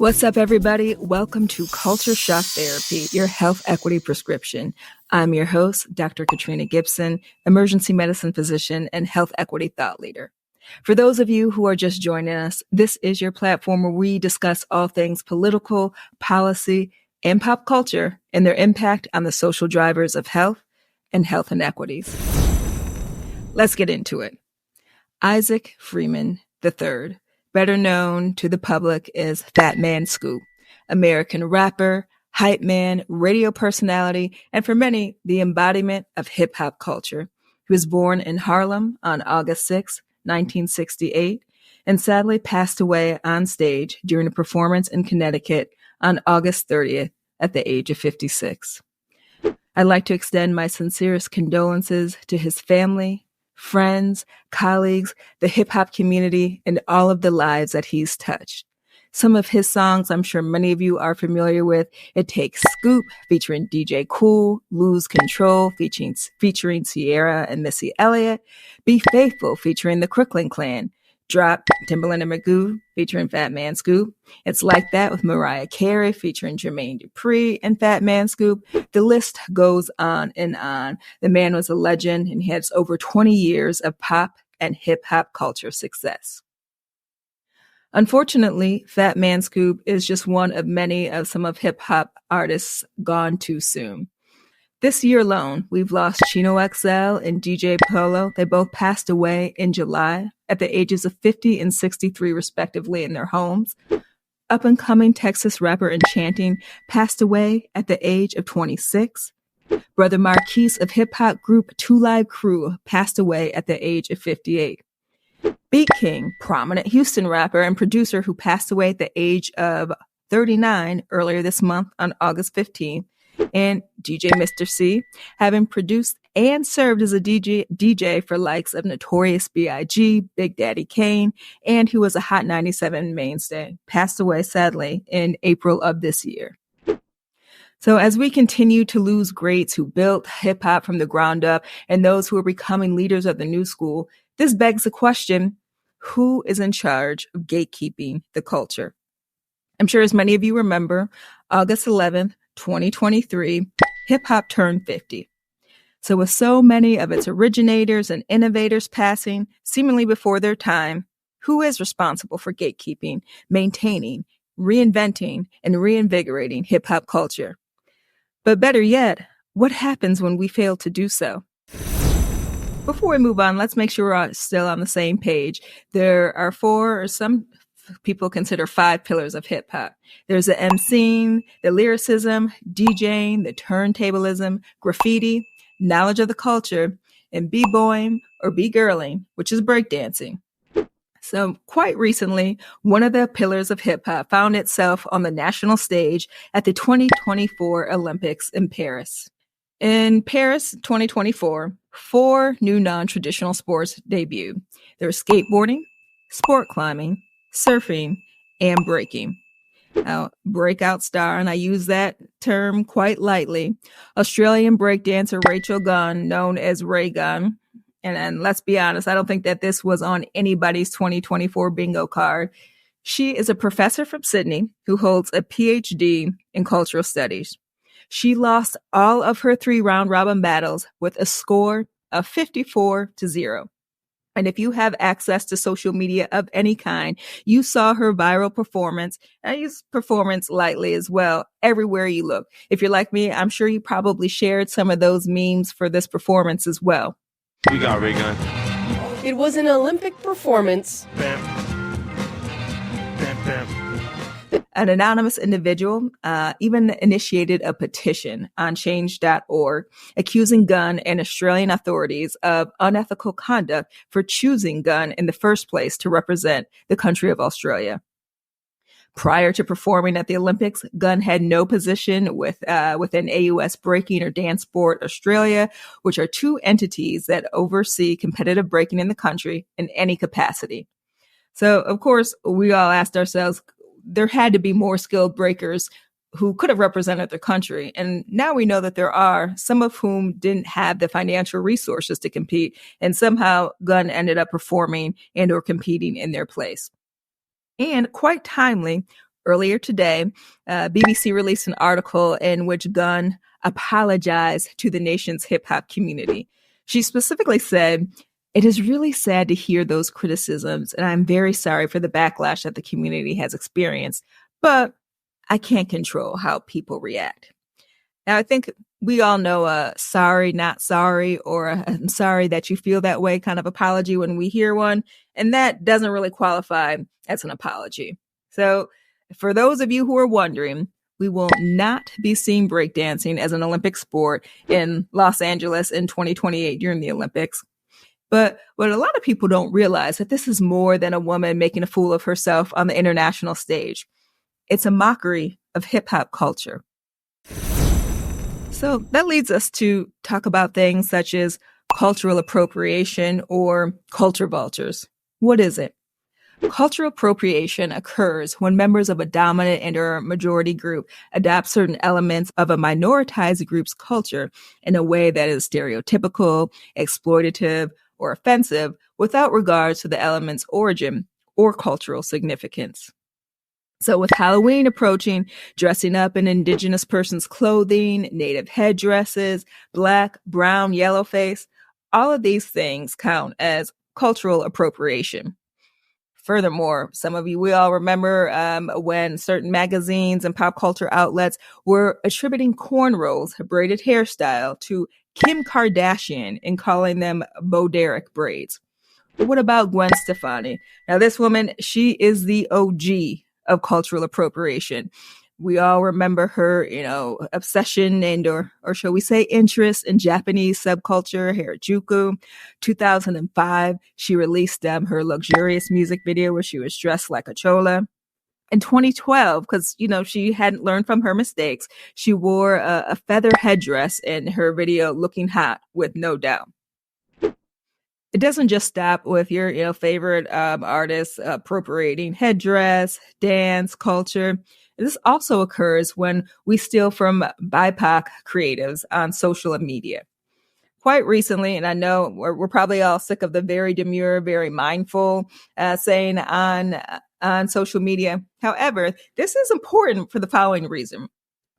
What's up, everybody? Welcome to Culture Shock Therapy, your health equity prescription. I'm your host, Dr. Katrina Gipson, emergency medicine physician and health equity thought leader. For those of you who are just joining us, this is your platform where we discuss all things political, policy, and pop culture and their impact on the social drivers of health and health inequities. Let's get into it. Isaac Freeman III, better known to the public as Fat Man Scoop, American rapper, hype man, radio personality, and for many, the embodiment of hip-hop culture. He was born in Harlem on August 6, 1968, and sadly passed away on stage during a performance in Connecticut on August 30th at the age of 56. I'd like to extend my sincerest condolences to his family, friends, colleagues, the hip-hop community, and all of the lives that he's touched. Some of his songs I'm sure many of you are familiar with. It Takes Scoop, featuring DJ Kool, Lose Control, featuring Sierra and Missy Elliott, Be Faithful, featuring the Crooklyn Clan, Drop, Timbaland and Magoo, featuring Fat Man Scoop. It's Like That with Mariah Carey, featuring Jermaine Dupri and Fat Man Scoop. The list goes on and on. The man was a legend, and he has over 20 years of pop and hip-hop culture success. Unfortunately, Fat Man Scoop is just one of many of some of hip-hop artists gone too soon. This year alone, we've lost Chino XL and DJ Polo. They both passed away in July at the ages of 50 and 63, respectively, in their homes. Up-and-coming Texas rapper Enchanting passed away at the age of 26. Brother Marquise of hip-hop group Two Live Crew passed away at the age of 58. Beat King, prominent Houston rapper and producer who passed away at the age of 39 earlier this month on August 15th. And DJ Mr. C, having produced and served as a DJ for likes of Notorious B.I.G., Big Daddy Kane, and who was a Hot 97 mainstay, passed away sadly in April of this year. So as we continue to lose greats who built hip-hop from the ground up and those who are becoming leaders of the new school, this begs the question, who is in charge of gatekeeping the culture? I'm sure as many of you remember, August 11th, 2023, hip-hop turned 50. So with so many of its originators and innovators passing, seemingly before their time, who is responsible for gatekeeping, maintaining, reinventing, and reinvigorating hip-hop culture? But better yet, what happens when we fail to do so? Before we move on, let's make sure we're still on the same page. There are four, or some people consider 5 pillars of hip hop. There's the emceeing, the lyricism, DJing, the turntablism, graffiti, knowledge of the culture, and b-boying or b-girling, which is breakdancing. So quite recently, one of the pillars of hip hop found itself on the national stage at the 2024 Olympics in Paris. In Paris 2024, 4 new non-traditional sports debuted. There's skateboarding, sport climbing, surfing, and breaking. Now, breakout star, and I use that term quite lightly, Australian breakdancer Rachel Gunn, known as Ray Gunn. And let's be honest, I don't think that this was on anybody's 2024 bingo card. She is a professor from Sydney who holds a PhD in cultural studies. She lost all of her 3 round-robin battles with a score of 54-0. And if you have access to social media of any kind, you saw her viral performance. I use performance lightly as well, everywhere you look. If you're like me, I'm sure you probably shared some of those memes for this performance as well. We got Ray Gunn. It was an Olympic performance. Bam. Bam, bam. An anonymous individual even initiated a petition on change.org accusing Gunn and Australian authorities of unethical conduct for choosing Gunn in the first place to represent the country of Australia. Prior to performing at the Olympics, Gunn had no position within AUS Breaking or Dance Sport Australia, which are 2 entities that oversee competitive breaking in the country in any capacity. So, of course, we all asked ourselves, there had to be more skilled breakers who could have represented their country. And now we know that there are, some of whom didn't have the financial resources to compete. And somehow Gunn ended up performing and or competing in their place. And quite timely, Earlier today, BBC released an article in which Gunn apologized to the nation's hip hop community. She specifically said, "It is really sad to hear those criticisms, and I'm very sorry for the backlash that the community has experienced, but I can't control how people react." Now, I think we all know a sorry, not sorry, or a I'm sorry that you feel that way kind of apology when we hear one, and that doesn't really qualify as an apology. So, for those of you who are wondering, we will not be seeing breakdancing as an Olympic sport in Los Angeles in 2028 during the Olympics. But what a lot of people don't realize that this is more than a woman making a fool of herself on the international stage. It's a mockery of hip hop culture. So that leads us to talk about things such as cultural appropriation or culture vultures. What is it? Cultural appropriation occurs when members of a dominant and or majority group adopt certain elements of a minoritized group's culture in a way that is stereotypical, exploitative, or offensive without regard to the element's origin or cultural significance. So with Halloween approaching, dressing up in indigenous person's clothing, native headdresses, black, brown, yellow face, all of these things count as cultural appropriation. Furthermore, some of you, we all remember when certain magazines and pop culture outlets were attributing cornrows, a braided hairstyle, to Kim Kardashian and calling them Bo Derek braids. But what about Gwen Stefani? Now, this woman, she is the OG of cultural appropriation. We all remember her, obsession and or shall we say interest in Japanese subculture, Harajuku. 2005, she released her luxurious music video where she was dressed like a chola. In 2012, because, she hadn't learned from her mistakes, she wore a feather headdress in her video Looking Hot with No Doubt. It doesn't just stop with your, favorite artists appropriating headdress, dance, culture. This also occurs when we steal from BIPOC creatives on social media. Quite recently, and I know we're probably all sick of the very demure, very mindful saying on social media. However, this is important for the following reason.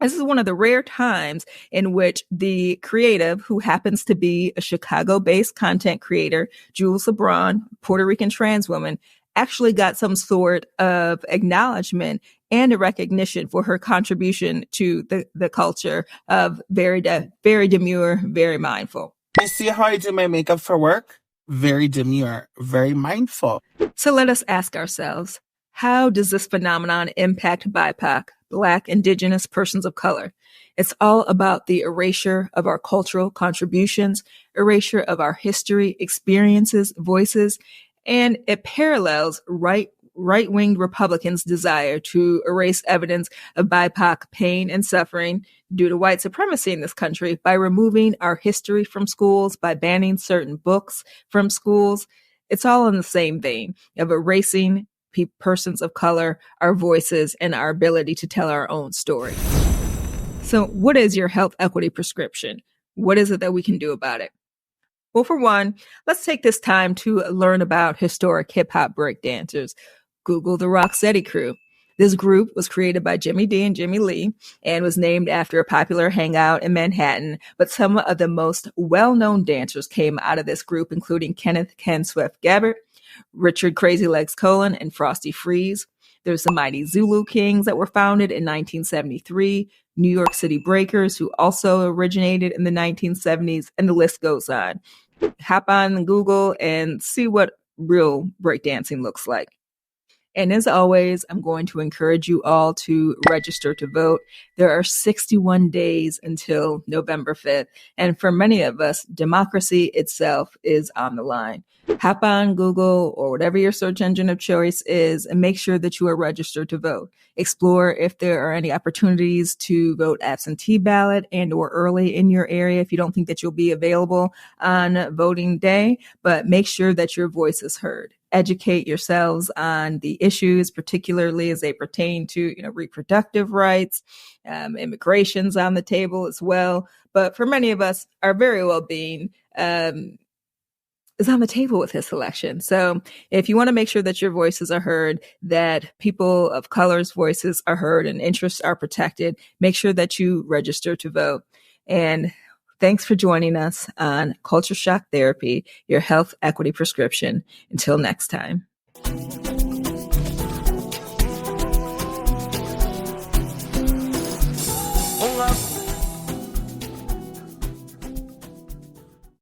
This is one of the rare times in which the creative, who happens to be a Chicago-based content creator, Jules LeBron, Puerto Rican trans woman, actually got some sort of acknowledgement and a recognition for her contribution to the culture of very demure, very mindful. You see how I do my makeup for work? Very demure, very mindful. So let us ask ourselves, how does this phenomenon impact BIPOC, Black, Indigenous persons of color? It's all about the erasure of our cultural contributions, erasure of our history, experiences, voices, and it parallels right-wing Republicans' desire to erase evidence of BIPOC pain and suffering due to white supremacy in this country by removing our history from schools, by banning certain books from schools. It's all in the same vein of erasing persons of color, our voices, and our ability to tell our own story. So what is your health equity prescription? What is it that we can do about it? Well, for one, let's take this time to learn about historic hip-hop breakdancers. Google the Rocksteady Crew. This group was created by Jimmy D and Jimmy Lee and was named after a popular hangout in Manhattan. But some of the most well-known dancers came out of this group, including Kenneth Ken Swift Gabbert, Richard Crazy Legs Colon, and Frosty Freeze. There's the Mighty Zulu Kings that were founded in 1973, New York City Breakers, who also originated in the 1970s, and the list goes on. Hop on Google and see what real breakdancing looks like. And as always, I'm going to encourage you all to register to vote. There are 61 days until November 5th. And for many of us, democracy itself is on the line. Hop on Google or whatever your search engine of choice is and make sure that you are registered to vote. Explore if there are any opportunities to vote absentee ballot and or early in your area if you don't think that you'll be available on voting day, but make sure that your voice is heard. Educate yourselves on the issues, particularly as they pertain to, reproductive rights, immigration's on the table as well. But for many of us, our very well-being, is on the table with his selection. So if you want to make sure that your voices are heard, that people of color's voices are heard and interests are protected, make sure that you register to vote. And thanks for joining us on Culture Shock Therapy, your health equity prescription. Until next time.